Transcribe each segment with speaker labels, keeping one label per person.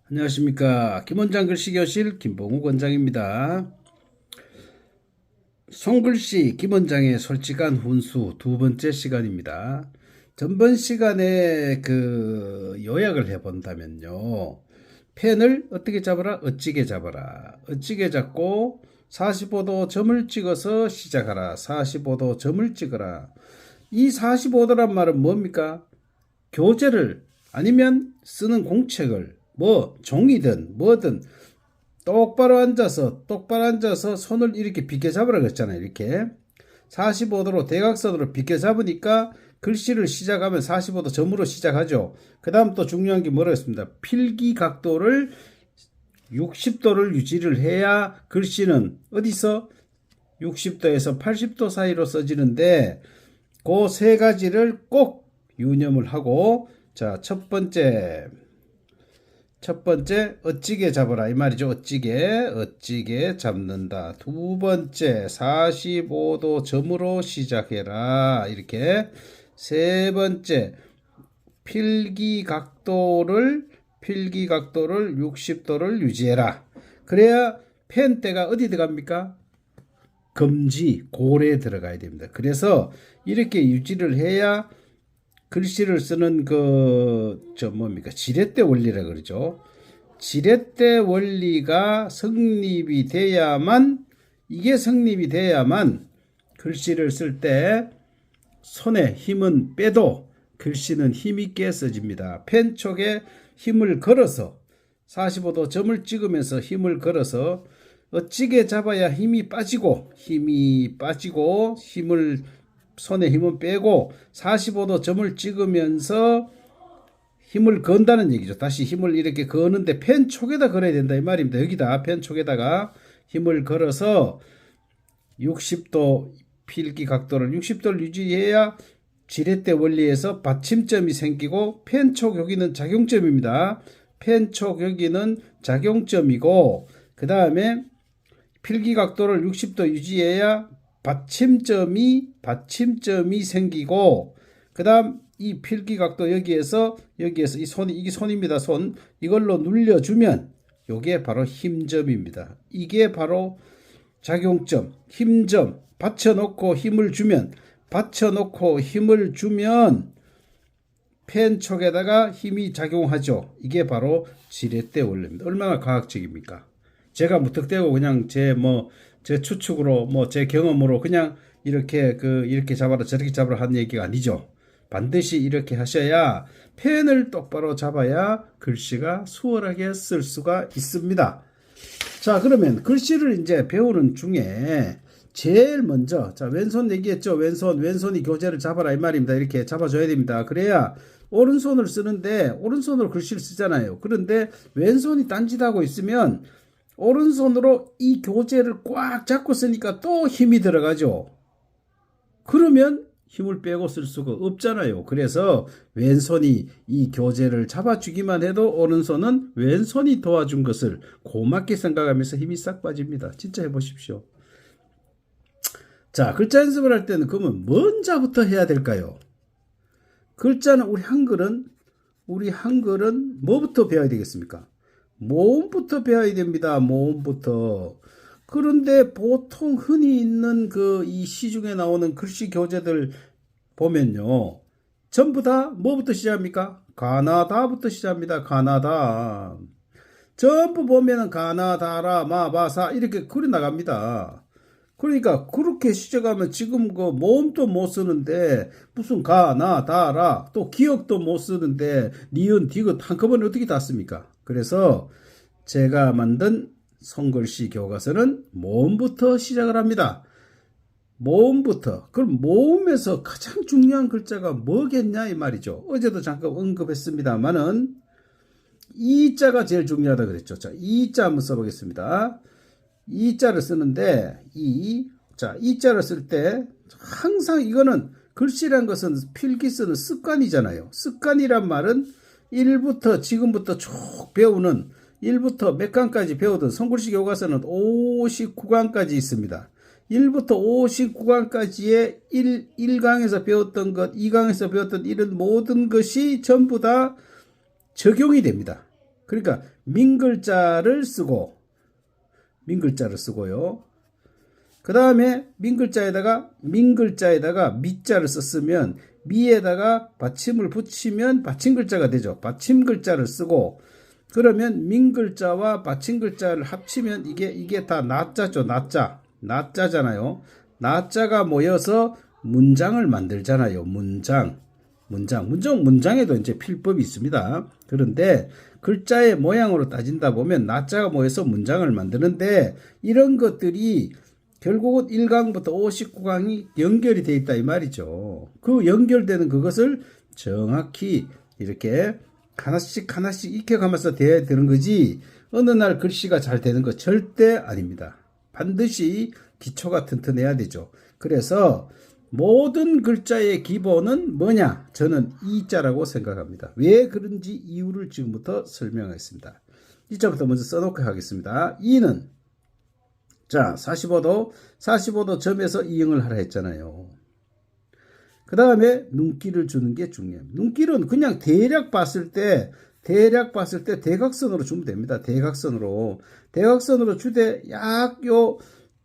Speaker 1: 안녕하십니까. 김원장 글씨교실 김봉우 원장입니다. 손글씨 김원장의 솔직한 훈수 두 번째 시간입니다. 전번 시간에 요약을 해본다면요. 펜을 어떻게 잡아라? 어찌게 잡아라. 어찌게 잡고 45도 점을 찍어서 시작하라. 45도 점을 찍어라. 이 45도란 말은 뭡니까? 교재를 아니면 쓰는 공책을 종이든 뭐든 똑바로 앉아서 손을 이렇게 비껴 잡으라 그랬잖아요. 이렇게 45도로 대각선으로 비껴 잡으니까 글씨를 시작하면 45도 점으로 시작하죠. 그 다음 또 중요한 게 뭐라 했습니다. 필기 각도를 60도를 유지를 해야 글씨는 어디서 60도에서 80도 사이로 써지는데 그 세 가지를 꼭 유념을 하고, 자, 첫 번째 어찌게 잡아라 이 말이죠. 어찌게 잡는다. 두 번째 45도 점으로 시작해라 이렇게. 세 번째 필기 각도를 60도를 유지해라. 그래야 펜대가 어디 들어갑니까? 검지 골에 들어가야 됩니다. 그래서 이렇게 유지를 해야 글씨를 쓰는 지렛대 원리라 그러죠. 지렛대 원리가 성립이 돼야만 글씨를 쓸 때 손에 힘은 빼도 글씨는 힘있게 써집니다. 펜촉에 힘을 걸어서 45도 점을 찍으면서 힘을 걸어서 어찌게 잡아야 힘이 빠지고 손에 힘은 빼고 45도 점을 찍으면서 힘을 건다는 얘기죠. 다시 힘을 이렇게 거는데 펜촉에다 걸어야 된다 이 말입니다. 여기다 펜촉에다가 힘을 걸어서 60도 필기 각도를 60도를 유지해야 지렛대 원리에서 받침점이 생기고 펜촉 여기는 작용점입니다. 펜촉 여기는 작용점이고 그 다음에 필기 각도를 60도 유지해야 받침점이 생기고 그 다음 이 필기 각도 여기에서 이 손이 이게 손입니다. 손 이걸로 눌려주면 요게 바로 힘점입니다. 이게 바로 작용점, 힘점. 받쳐놓고 힘을 주면 펜촉에다가 힘이 작용하죠. 이게 바로 지렛대 원리입니다. 얼마나 과학적입니까? 제가 무턱대고 그냥 제 추측으로 제 경험으로 그냥 이렇게 잡아라 저렇게 잡아라 하는 얘기가 아니죠. 반드시 이렇게 하셔야 펜을 똑바로 잡아야 글씨가 수월하게 쓸 수가 있습니다. 자, 그러면 글씨를 이제 배우는 중에 제일 먼저, 자, 왼손 얘기했죠. 왼손이 교재를 잡아라 이 말입니다. 이렇게 잡아줘야 됩니다. 그래야 오른손을 쓰는데 오른손으로 글씨를 쓰잖아요. 그런데 왼손이 딴짓하고 있으면 오른손으로 이 교재를 꽉 잡고 쓰니까 또 힘이 들어가죠. 그러면 힘을 빼고 쓸 수가 없잖아요. 그래서 왼손이 이 교재를 잡아주기만 해도 오른손은 왼손이 도와준 것을 고맙게 생각하면서 힘이 싹 빠집니다. 진짜 해보십시오. 자, 글자 연습을 할 때는 그러면 뭔자부터 해야 될까요? 글자는 우리 한글은 뭐부터 배워야 되겠습니까? 모음부터 배워야 됩니다. 모음부터. 그런데 보통 흔히 있는 이 시중에 나오는 글씨 교재들 보면요. 전부 다 뭐부터 시작합니까? 가나다부터 시작합니다. 가나다. 전부 보면은 가나다라 마바사 이렇게 그려 나갑니다. 그러니까 그렇게 시작하면 지금 모음도 못 쓰는데 무슨 가나다라 또 기억도 못 쓰는데 니은 디귿 한꺼번에 어떻게 다 씁니까? 그래서 제가 만든 손글씨 교과서는 모음부터 시작을 합니다. 모음부터. 그럼 모음에서 가장 중요한 글자가 뭐겠냐 이 말이죠. 어제도 잠깐 언급했습니다만은 이자가 제일 중요하다 그랬죠. 자, 이자 한번 써보겠습니다. 이자를 쓰는데 이자를 쓸 때 항상 이거는 글씨란 것은 필기 쓰는 습관이잖아요. 습관이란 말은 지금부터 쭉 배우는 1부터 몇 강까지 배우던 손글씨 교과서는 59강까지 있습니다. 1부터 59강까지의 1강에서 배웠던 것, 2강에서 배웠던 이런 모든 것이 전부 다 적용이 됩니다. 그러니까 민글자를 쓰고요. 그 다음에 민글자에다가 미자를 썼으면 미에다가 받침을 붙이면 받침글자가 되죠. 받침글자를 쓰고 그러면 민글자와 받침글자를 합치면 이게 다 나자죠. 나자잖아요. 나자가 모여서 문장을 만들잖아요. 문장에도 이제 필법이 있습니다. 그런데 글자의 모양으로 따진다 보면 나자가 모여서 문장을 만드는데 이런 것들이 결국은 1강부터 59강이 연결이 되어 있다 이 말이죠. 그 연결되는 그것을 정확히 이렇게 하나씩 익혀가면서 돼야 되는 거지 어느 날 글씨가 잘 되는 거 절대 아닙니다. 반드시 기초가 튼튼해야 되죠. 그래서 모든 글자의 기본은 뭐냐? 저는 이자라고 생각합니다. 왜 그런지 이유를 지금부터 설명하겠습니다. 이자부터 먼저 써놓고 하겠습니다. 이는 자 45도 점에서 이응을 하라 했잖아요. 그 다음에 눈길을 주는 게 중요합니다. 눈길은 그냥 대략 봤을 때 대각선으로 주면 됩니다. 대각선으로 주되 요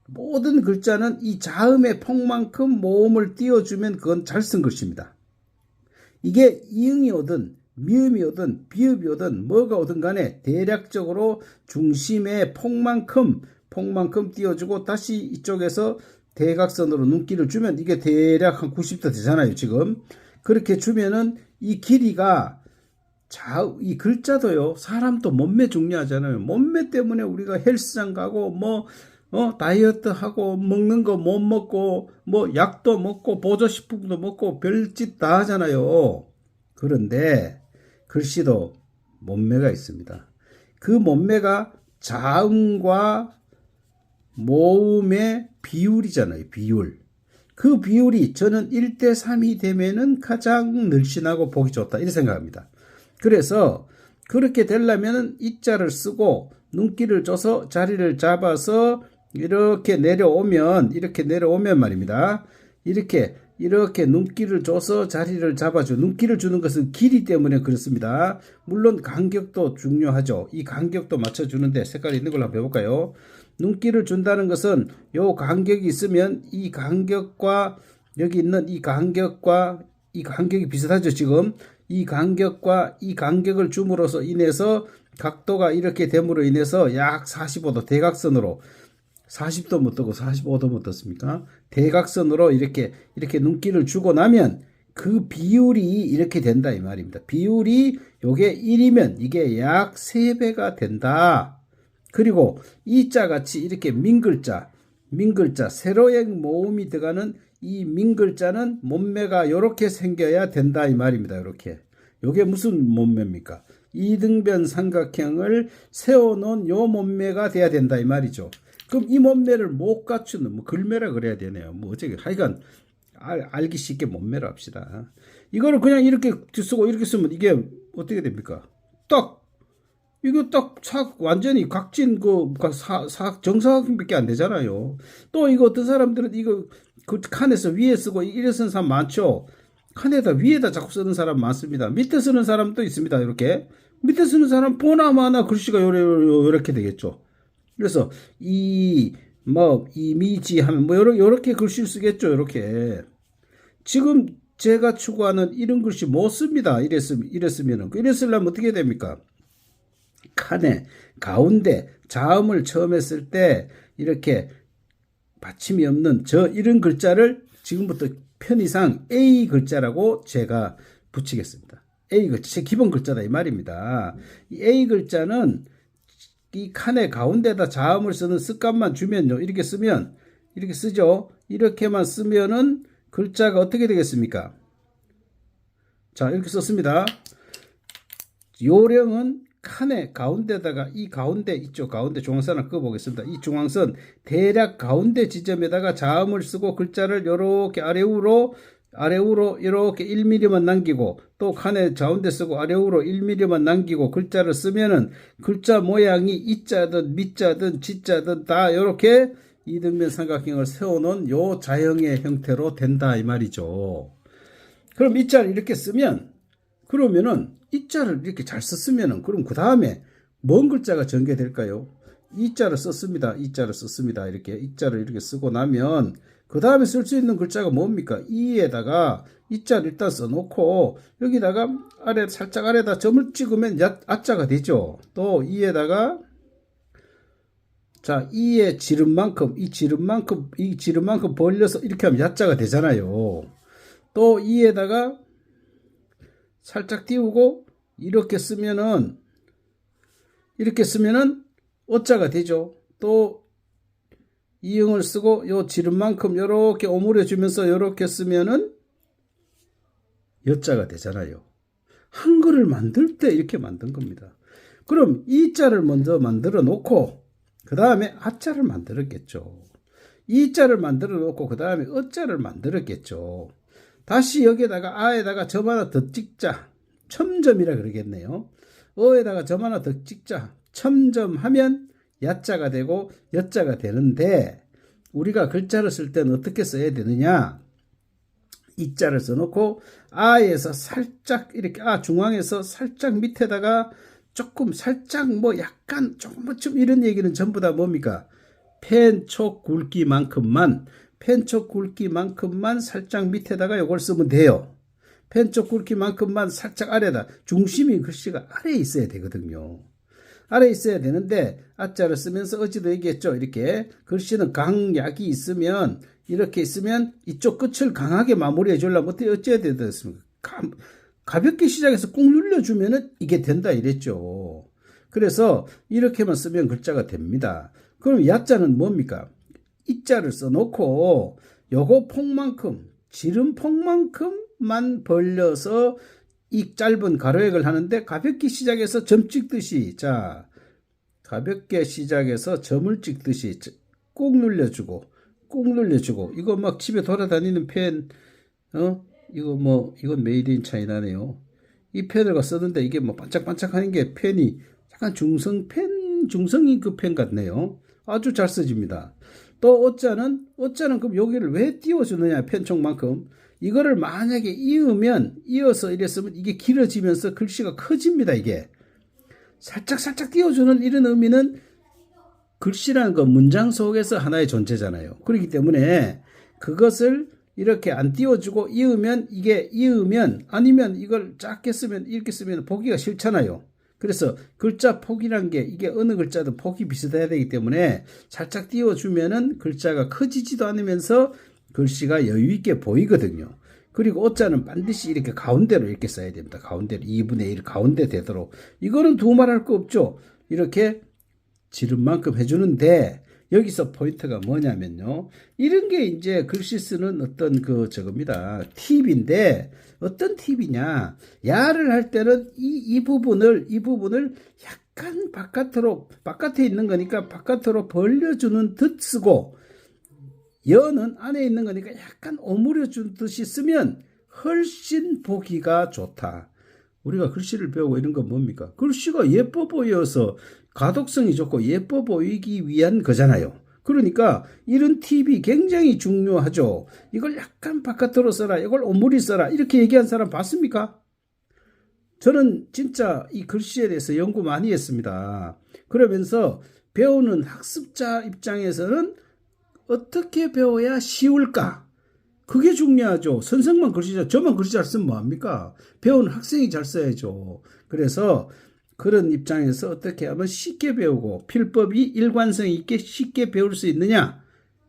Speaker 1: 모든 글자는 이 자음의 폭만큼 모음을 띄워주면 그건 잘 쓴 글씨입니다. 이게 이응이 오든 미음이 오든 비읍이 오든 뭐가 오든 간에 대략적으로 중심의 폭만큼 띄워주고 다시 이쪽에서 대각선으로 눈길을 주면 이게 대략 한 90도 되잖아요. 지금 그렇게 주면은 이 길이가 이 글자도요. 사람도 몸매 중요하잖아요. 몸매 때문에 우리가 헬스장 가고 다이어트 하고 먹는 거 못 먹고 약도 먹고 보조식품도 먹고 별짓 다 하잖아요. 그런데 글씨도 몸매가 있습니다. 그 몸매가 자음과 모음의 비율이잖아요. 그 비율이 저는 1대3이 되면은 가장 늘씬하고 보기 좋다 이렇게 생각합니다. 그래서 그렇게 되려면은 이자를 쓰고 눈길을 줘서 자리를 잡아서 이렇게 내려오면 말입니다. 이렇게 눈길을 줘서 자리를 잡아줘. 눈길을 주는 것은 길이 때문에 그렇습니다. 물론 간격도 중요하죠. 이 간격도 맞춰주는데 색깔이 있는 걸로 한번 해볼까요? 눈길을 준다는 것은 요 간격이 있으면 이 간격과 여기 있는 이 간격이 비슷하죠. 지금 이 간격과 이 간격을 줌으로써 인해서 각도가 이렇게 됨으로 인해서 약 45도 대각선으로 40도 못 뜨고 45도 못 떴습니까? 대각선으로 이렇게 눈길을 주고 나면 그 비율이 이렇게 된다 이 말입니다. 비율이 요게 1이면 이게 약 3배가 된다. 그리고 이자 같이 이렇게 민글자 세로액 모음이 들어가는 이 민글자는 몸매가 이렇게 생겨야 된다 이 말입니다. 이렇게 요게 무슨 몸매입니까? 이등변 삼각형을 세워놓은 요 몸매가 돼야 된다 이 말이죠. 그럼 이 몸매를 못 갖추는 글매라 그래야 되네요. 어쩌게 하여간 알기 쉽게 몸매로 합시다. 이거를 그냥 이렇게 쓰고 이렇게 쓰면 이게 어떻게 됩니까? 이거 완전히 각진 정사각형밖에 안 되잖아요. 또 이거 어떤 사람들은 이거 그 칸에서 위에 쓰고 이래 쓰는 사람 많죠. 칸에다 위에다 자꾸 쓰는 사람 많습니다. 밑에 쓰는 사람도 있습니다. 이렇게 밑에 쓰는 사람 보나마나 글씨가 요렇게 되겠죠. 그래서 이미지 하면 요렇게 글씨를 쓰겠죠. 요렇게 지금 제가 추구하는 이런 글씨 못 씁니다. 이랬으면은 이랬으려면 어떻게 됩니까? 칸에 가운데 자음을 처음 했을 때 이렇게 받침이 없는 이런 글자를 지금부터 편의상 A 글자라고 제가 붙이겠습니다. A 글자, 제 기본 글자다 이 말입니다. 이 A 글자는 이 칸의 가운데다 자음을 쓰는 습관만 주면요. 이렇게 쓰죠. 이렇게만 쓰면은 글자가 어떻게 되겠습니까? 자, 이렇게 썼습니다. 요령은 칸의 가운데다가 이 가운데 이쪽 가운데 중앙선을 그어보겠습니다. 이 중앙선 대략 가운데 지점에다가 자음을 쓰고 글자를 요렇게 아래우로 이렇게 1mm만 남기고 또 칸에 가운데 쓰고 아래우로 1mm만 남기고 글자를 쓰면은 글자 모양이 이자든 미자든 지자든 다 요렇게 이등변 삼각형을 세워놓은 요 자형의 형태로 된다 이 말이죠. 그럼 이자를 이렇게 쓰면 그러면은 이자를 이렇게 잘 썼으면은 그럼 그 다음에 뭔 글자가 전개될까요? 이자를 썼습니다. 이자를 썼습니다. 이렇게 이자를 이렇게 쓰고 나면 그 다음에 쓸 수 있는 글자가 뭡니까? 이에다가 이자를 일단 써놓고 여기다가 아래 살짝 아래다 점을 찍으면 아자가 되죠. 또 이에다가 자 이의 지름만큼 이 지름만큼 벌려서 이렇게 하면 야자가 되잖아요. 또 이에다가 살짝 띄우고 이렇게 쓰면은 어자가 되죠. 또 이응을 쓰고 요 지름만큼 요렇게 오므려 주면서 요렇게 쓰면은 여자가 되잖아요. 한글을 만들 때 이렇게 만든 겁니다. 그럼 이자를 먼저 만들어 놓고 그 다음에 아자를 만들었겠죠. 이자를 만들어 놓고 그 다음에 어자를 만들었겠죠. 다시 여기에다가 아에다가 점 하나 더 찍자. 첨점이라 그러겠네요. 어에다가 점 하나 더 찍자. 첨점하면 야자가 되고 여자가 되는데 우리가 글자를 쓸 때는 어떻게 써야 되느냐? 이자를 써놓고 아에서 살짝 이렇게 중앙에서 살짝 밑에다가 조금 살짝 뭐 약간 조금 이런 얘기는 전부 다 뭡니까? 펜촉 굵기만큼만 살짝 밑에다가 이걸 쓰면 돼요. 펜촉 굵기만큼만 살짝 아래다. 중심이 글씨가 아래에 있어야 되거든요. 아래에 있어야 되는데 아자를 쓰면서 어제도 얘기했죠. 이렇게 글씨는 강약이 있으면 이렇게 있으면 이쪽 끝을 강하게 마무리해 주려면 어떻게 어째야 되겠습니까? 가볍게 시작해서 꾹 눌러주면은 이게 된다 이랬죠. 그래서 이렇게만 쓰면 글자가 됩니다. 그럼 야자는 뭡니까? 이자를 써놓고 요거 폭만큼 지름 폭만큼만 벌려서 이 짧은 가로획을 하는데 가볍게 시작해서 점 찍듯이 자 가볍게 시작해서 점을 찍듯이 꾹 눌러주고 이거 막 집에 돌아다니는 펜 이건 메이드 인 차이나네요. 이 펜을 썼는데 이게 뭐 반짝반짝하는 게 펜이 약간 중성잉크 펜 같네요. 아주 잘 써집니다. 또 어자는 그럼 여기를 왜 띄워주느냐 펜촉만큼 이거를 만약에 이어서 이랬으면 이게 길어지면서 글씨가 커집니다. 이게 살짝 띄워주는 이런 의미는 글씨라는 건 문장 속에서 하나의 존재잖아요. 그렇기 때문에 그것을 이렇게 안 띄워주고 이으면 아니면 이걸 작게 쓰면 이렇게 쓰면 보기가 싫잖아요. 그래서 글자 폭이란 게 이게 어느 글자든 폭이 비슷해야 되기 때문에 살짝 띄워주면은 글자가 커지지도 않으면서 글씨가 여유있게 보이거든요. 그리고 어자는 반드시 이렇게 가운데로 이렇게 써야 됩니다. 가운데로 2분의 1 가운데 되도록. 이거는 두말할 거 없죠. 이렇게 지름만큼 해주는데 여기서 포인트가 뭐냐면요. 이런 게 이제 글씨 쓰는 어떤 저겁니다. 팁인데 어떤 팁이냐. 야를 할 때는 이 부분을 약간 바깥에 있는 거니까 바깥으로 벌려주는 듯 쓰고 여는 안에 있는 거니까 약간 오므려 준 듯이 쓰면 훨씬 보기가 좋다. 우리가 글씨를 배우고 이런 건 뭡니까? 글씨가 예뻐 보여서 가독성이 좋고 예뻐 보이기 위한 거잖아요. 그러니까 이런 팁이 굉장히 중요하죠. 이걸 약간 바깥으로 써라. 이걸 오므리 써라. 이렇게 얘기한 사람 봤습니까? 저는 진짜 이 글씨에 대해서 연구 많이 했습니다. 그러면서 배우는 학습자 입장에서는 어떻게 배워야 쉬울까? 그게 중요하죠. 선생만 글씨 저만 글씨 잘 쓰면 뭐합니까? 배우는 학생이 잘 써야죠. 그래서 그런 입장에서 어떻게 하면 쉽게 배우고 필법이 일관성 있게 쉽게 배울 수 있느냐?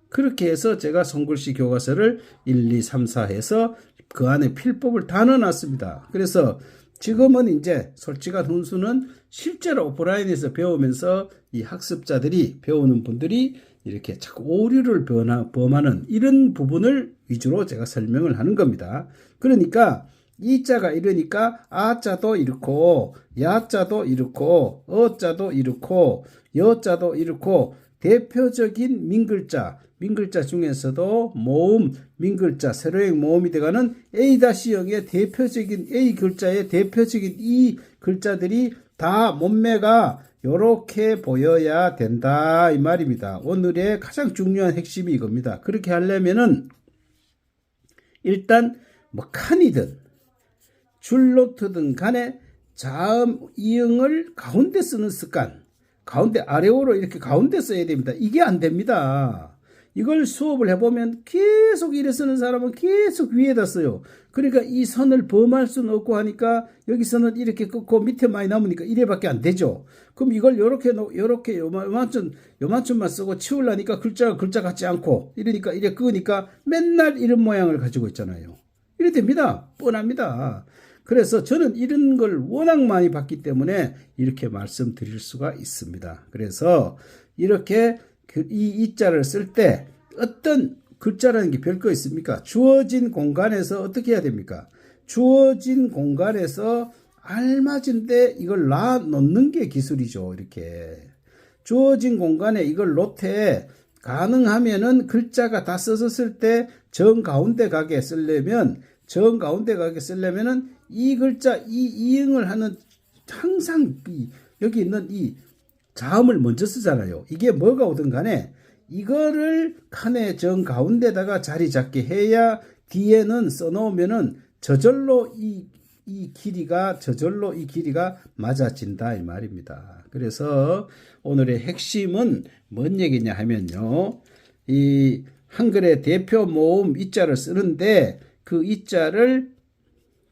Speaker 1: 그렇게 해서 제가 손글씨 교과서를 1, 2, 3, 4 해서 그 안에 필법을 다 넣어놨습니다. 그래서 지금은 이제 솔직한 훈수는 실제로 오프라인에서 배우면서 이 학습자들이 배우는 분들이 이렇게 자꾸 오류를 범하는 이런 부분을 위주로 제가 설명을 하는 겁니다. 그러니까 이자가 이러니까 아자도 이렇고 야자도 이렇고 어자도 이렇고 여자도 이렇고 대표적인 민글자 중에서도 모음 민글자 세로형 모음이 돼가는 A-형의 대표적인 A 글자의 대표적인 이 글자들이 다 몸매가 요렇게 보여야 된다 이 말입니다. 오늘의 가장 중요한 핵심이 이겁니다. 그렇게 하려면은 일단 뭐 칸이든 줄노트든 간에 자음 이응을 가운데 쓰는 습관. 가운데 아래오로 이렇게 가운데 써야 됩니다. 이게 안 됩니다. 이걸 수업을 해보면 계속 이래 쓰는 사람은 계속 위에다 써요. 그러니까 이 선을 범할 수는 없고 하니까 여기서는 이렇게 끊고 밑에 많이 남으니까 이래밖에 안 되죠. 그럼 이걸 요렇게 요만큼만 쓰고 치우려니까 글자가 글자 같지 않고 이러니까 이래 끄니까 맨날 이런 모양을 가지고 있잖아요. 이래 됩니다. 뻔합니다. 그래서 저는 이런 걸 워낙 많이 봤기 때문에 이렇게 말씀드릴 수가 있습니다. 그래서 이렇게 이 이자를 쓸 때 어떤 글자라는 게 별거 있습니까? 주어진 공간에서 어떻게 해야 됩니까? 주어진 공간에서 알맞은데 이걸 놓는 게 기술이죠. 이렇게 주어진 공간에 이걸 놓되 가능하면은 글자가 다 써졌을 때 정가운데 가게 쓰려면은 이 글자 이 이응을 하는 항상 여기 있는 이 자음을 먼저 쓰잖아요. 이게 뭐가 오든 간에 이거를 칸의 정가운데다가 자리 잡게 해야 뒤에는 써놓으면은 저절로 이 길이가 맞아진다 이 말입니다. 그래서 오늘의 핵심은 뭔 얘기냐 하면요. 이 한글의 대표 모음 이자를 쓰는데 그 이자를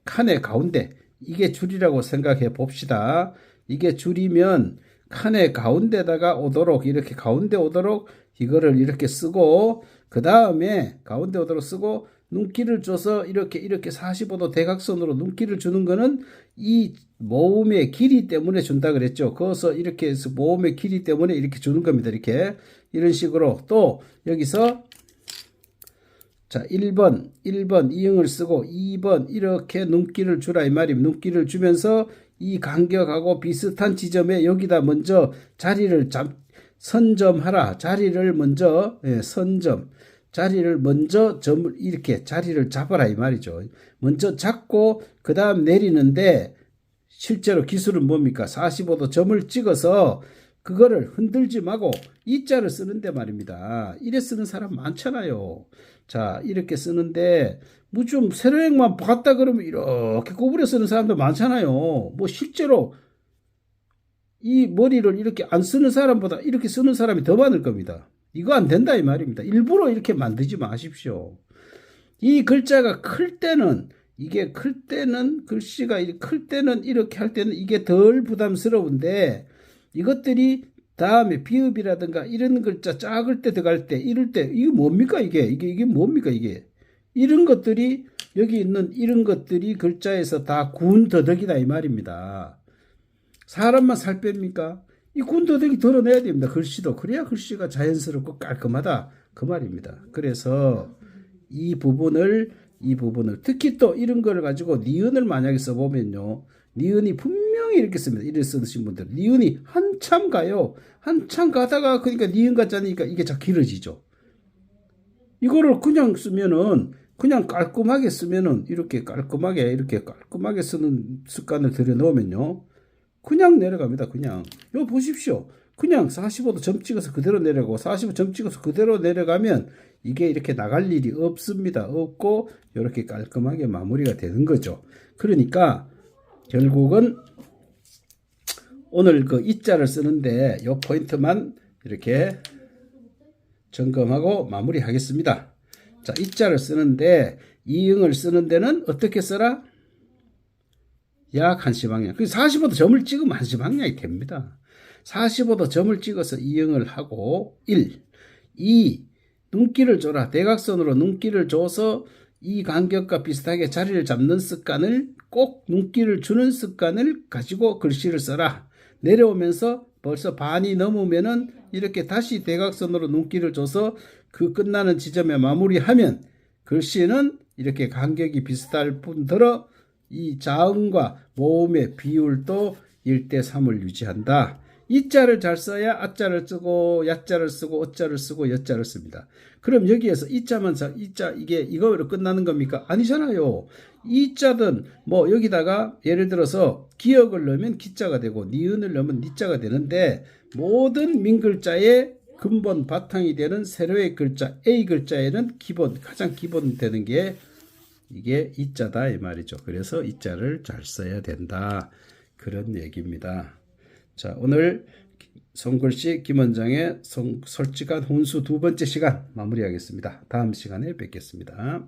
Speaker 1: 칸의 가운데 이게 줄이라고 생각해 봅시다. 이게 줄이면 칸의 가운데다가 오도록 이렇게 가운데 오도록 이거를 이렇게 쓰고 그 다음에 가운데 오도록 쓰고 눈길을 줘서 이렇게 45도 대각선으로 눈길을 주는 거는 이 모음의 길이 때문에 준다 그랬죠. 그래서 이렇게 해서 모음의 길이 때문에 이렇게 주는 겁니다. 이렇게 이런 식으로 또 여기서 자 1번 이응을 쓰고 2번 이렇게 눈길을 주라 이 말입니다. 눈길을 주면서 이 간격하고 비슷한 지점에 여기다 먼저 자리를 선점하라. 자리를 먼저 점을 이렇게 자리를 잡아라 이 말이죠. 먼저 잡고 그 다음 내리는데 실제로 기술은 뭡니까? 45도 점을 찍어서 그거를 흔들지 말고 이자를 쓰는데 말입니다. 이래 쓰는 사람 많잖아요. 자 이렇게 쓰는데 뭐 좀 세로액만 봤다 그러면 이렇게 구부려 쓰는 사람도 많잖아요. 뭐 실제로 이 머리를 이렇게 안 쓰는 사람보다 이렇게 쓰는 사람이 더 많을 겁니다. 이거 안 된다 이 말입니다. 일부러 이렇게 만들지 마십시오. 이 글자가 클 때는 글씨가 클 때는 이렇게 할 때는 이게 덜 부담스러운데 이것들이 다음에 비읍이라든가 이런 글자 작을 때 들어갈 때 이럴 때 이게 뭡니까 이게 뭡니까 이게 이런 것들이 여기 있는 이런 것들이 글자에서 다 군더더기다 이 말입니다. 사람만 살 뺍니까? 이 군더더기 덜어내야 됩니다. 글씨도 그래야 글씨가 자연스럽고 깔끔하다 그 말입니다. 그래서 이 부분을 특히 또 이런 거를 가지고 니은을 만약에 써보면요. 니은이 분명히 이렇게 씁니다. 이렇게 쓰신 분들 니은이 한참 가요. 한참 가다가 그러니까 니은 같자니까 이게 자 길어지죠. 이거를 그냥 쓰면은 그냥 깔끔하게 쓰면은 이렇게 깔끔하게 쓰는 습관을 들여놓으면요. 그냥 내려갑니다. 그냥 요 보십시오. 그냥 45도 점 찍어서 그대로 내려가고 45도 점 찍어서 그대로 내려가면 이게 이렇게 나갈 일이 없습니다. 없고 이렇게 깔끔하게 마무리가 되는 거죠. 그러니까 결국은 오늘 그 이자를 쓰는데 요 포인트만 이렇게 점검하고 마무리하겠습니다. 자, 이자를 쓰는데 이응을 쓰는 데는 어떻게 써라? 약 1시 방향. 45도 점을 찍으면 1시 방향이 됩니다. 45도 점을 찍어서 이응을 하고 1, 2, 눈길을 줘라. 대각선으로 눈길을 줘서 이 간격과 비슷하게 자리를 잡는 습관을 꼭 눈길을 주는 습관을 가지고 글씨를 써라. 내려오면서 벌써 반이 넘으면은 이렇게 다시 대각선으로 눈길을 줘서 그 끝나는 지점에 마무리하면 글씨는 이렇게 간격이 비슷할 뿐더러 이 자음과 모음의 비율도 1대3을 유지한다. 이자를 잘 써야 아자를 쓰고 야자를 쓰고 어자를 쓰고 여자를 씁니다. 그럼 여기에서 이자만 이거로 끝나는 겁니까? 아니잖아요. 이자든 뭐 여기다가 예를 들어서 기역을 넣으면 기자가 되고 니은을 넣으면 니자가 되는데 모든 민글자의 근본 바탕이 되는 세로의 글자 A 글자에는 가장 기본 되는 게 이게 이자다 이 말이죠. 그래서 이자를 잘 써야 된다. 그런 얘기입니다. 자, 오늘 손글씨 김원장의 솔직한 혼수 두 번째 시간 마무리하겠습니다. 다음 시간에 뵙겠습니다.